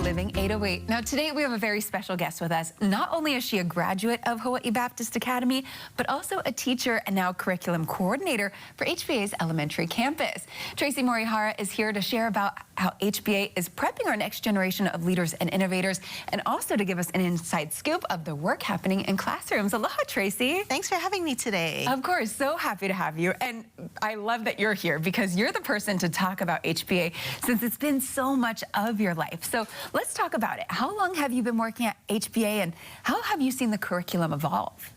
Living 808. Now, today we have a very special guest with us. Not only is she a graduate of Hawaii Baptist Academy, but also a teacher and now curriculum coordinator for HBA's elementary campus. Tracy Morihara is here to share about how HBA is prepping our next generation of leaders and innovators, and also to give us an inside scoop of the work happening in classrooms. Aloha, Tracy. Thanks for having me today. Of course, so happy to have you. And I love that you're here because you're the person to talk about HBA since it's been so much of your life. So let's talk about it. How long have you been working at HBA, and how have you seen the curriculum evolve?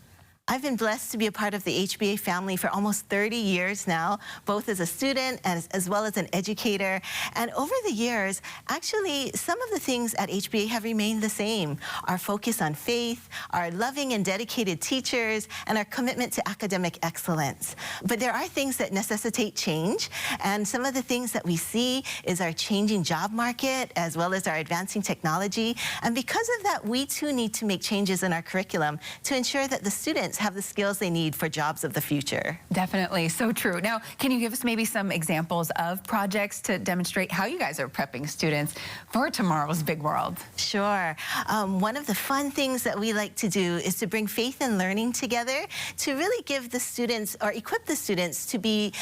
I've been blessed to be a part of the HBA family for almost 30 years now, both as a student and as well as an educator. And over the years, actually, some of the things at HBA have remained the same. Our focus on faith, our loving and dedicated teachers, and our commitment to academic excellence. But there are things that necessitate change, and some of the things that we see is our changing job market as well as our advancing technology. And because of that, we too need to make changes in our curriculum to ensure that the students have the skills they need for jobs of the future. Definitely, so true. Now, can you give us maybe some examples of projects to demonstrate how you guys are prepping students for tomorrow's big world? Sure. One of the fun things that we like to do is to bring faith and learning together to really give the students, or equip the students to be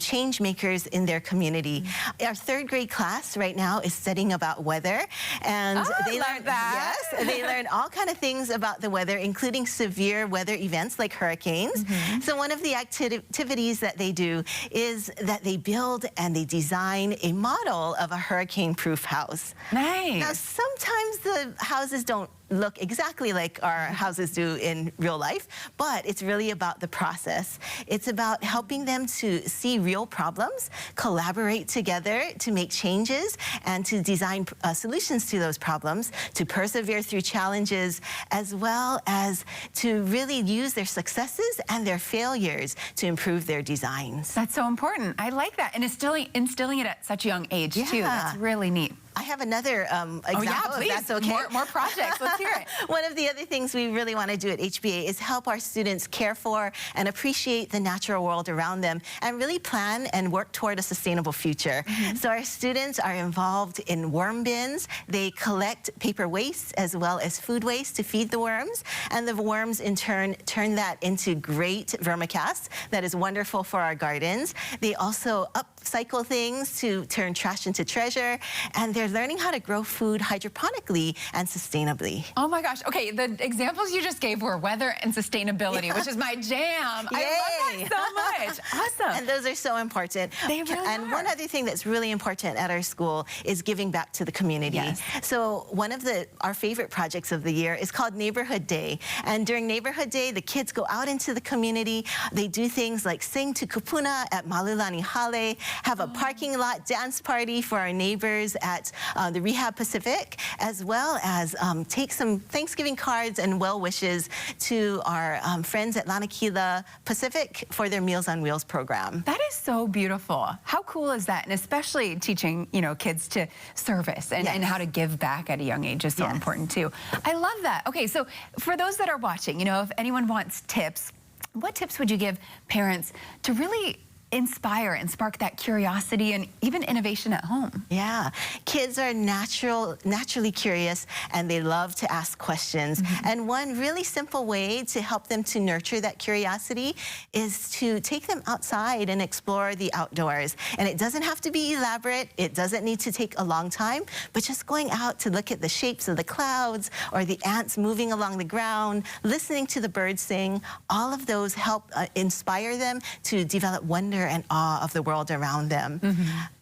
change makers in their community. Our third grade class right now is studying about weather, and they learn that. Yes, they learn all kind of things about the weather, including severe weather events like hurricanes. So one of the activities that they do is that they build and they design a model of a hurricane-proof house. Nice. Now, sometimes the houses don't look exactly like our houses do in real life, but it's really about the process. It's about helping them to see real problems, collaborate together to make changes, and to design solutions to those problems, to persevere through challenges, as well as to really use their successes and their failures to improve their designs. That's so important. I like that. And instilling it at such a young age, too. That's really neat. I have another example, please. if that's okay. More projects. Let's hear it. One of the other things we really want to do at HBA is help our students care for and appreciate the natural world around them and really plan and work toward a sustainable future. So our students are involved in worm bins. They collect paper waste as well as food waste to feed the worms, and the worms in turn that into great vermicast that is wonderful for our gardens. They also upcycle things to turn trash into treasure, and they're learning how to grow food hydroponically and sustainably. Oh my gosh. Okay, the examples you just gave were weather and sustainability, which is my jam. Yay. I love that so much. Awesome. And those are so important. They really And are. one other thing that's really important at our school is giving back to the community. Yes. So one of our favorite projects of the year is called Neighborhood Day. And during Neighborhood Day, the kids go out into the community. They do things like sing to kupuna at Malulani Hale, have a parking lot dance party for our neighbors at the Rehab Pacific, as well as take some Thanksgiving cards and well wishes to our friends at Lanakila Pacific for their Meals on Wheels program. That is so beautiful. How cool is that? And especially teaching, kids to service and how to give back at a young age is so important too. I love that. Okay, so for those that are watching, if anyone wants tips, what tips would you give parents to really inspire and spark that curiosity and even innovation at home? Yeah, kids are naturally curious, and they love to ask questions. And one really simple way to help them to nurture that curiosity is to take them outside and explore the outdoors. And it doesn't have to be elaborate. It doesn't need to take a long time, but just going out to look at the shapes of the clouds or the ants moving along the ground, listening to the birds sing, all of those help inspire them to develop wonder and awe of the world around them.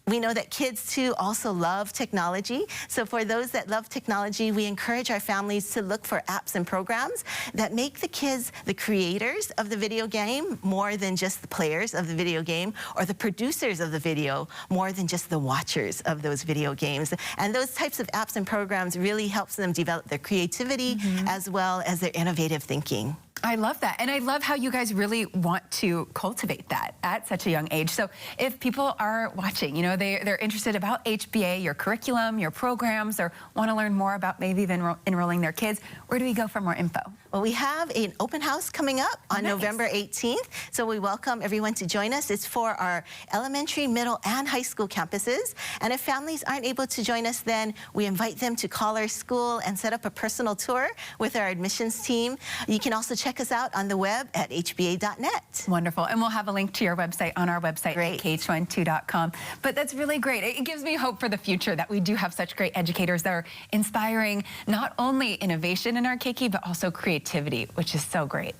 We know that kids too also love technology. So for those that love technology, we encourage our families to look for apps and programs that make the kids the creators of the video game more than just the players of the video game, or the producers of the video more than just the watchers of those video games. And those types of apps and programs really helps them develop their creativity as well as their innovative thinking. I love that. And I love how you guys really want to cultivate that at such a young age. So if people are watching, they're interested about HBA, your curriculum, your programs, or want to learn more about maybe even enrolling their kids, where do we go for more info? Well, we have an open house coming up on November 18th, so we welcome everyone to join us. It's for our elementary, middle, and high school campuses. And if families aren't able to join us then, we invite them to call our school and set up a personal tour with our admissions team. You can also check us out on the web at hba.net. Wonderful. And we'll have a link to your website on our website at kh12.com. But that's really great. It gives me hope for the future that we do have such great educators that are inspiring not only innovation in our Keiki, but also creativity, which is so great.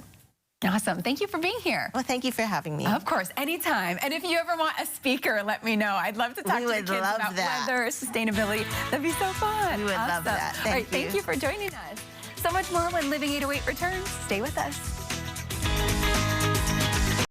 Awesome. Thank you for being here. Well, thank you for having me. Of course, anytime. And if you ever want a speaker, let me know. I'd love to talk to the kids about weather, sustainability. That'd be so fun. We would love that. Thank you for joining us. So much more when Living 808 returns. Stay with us.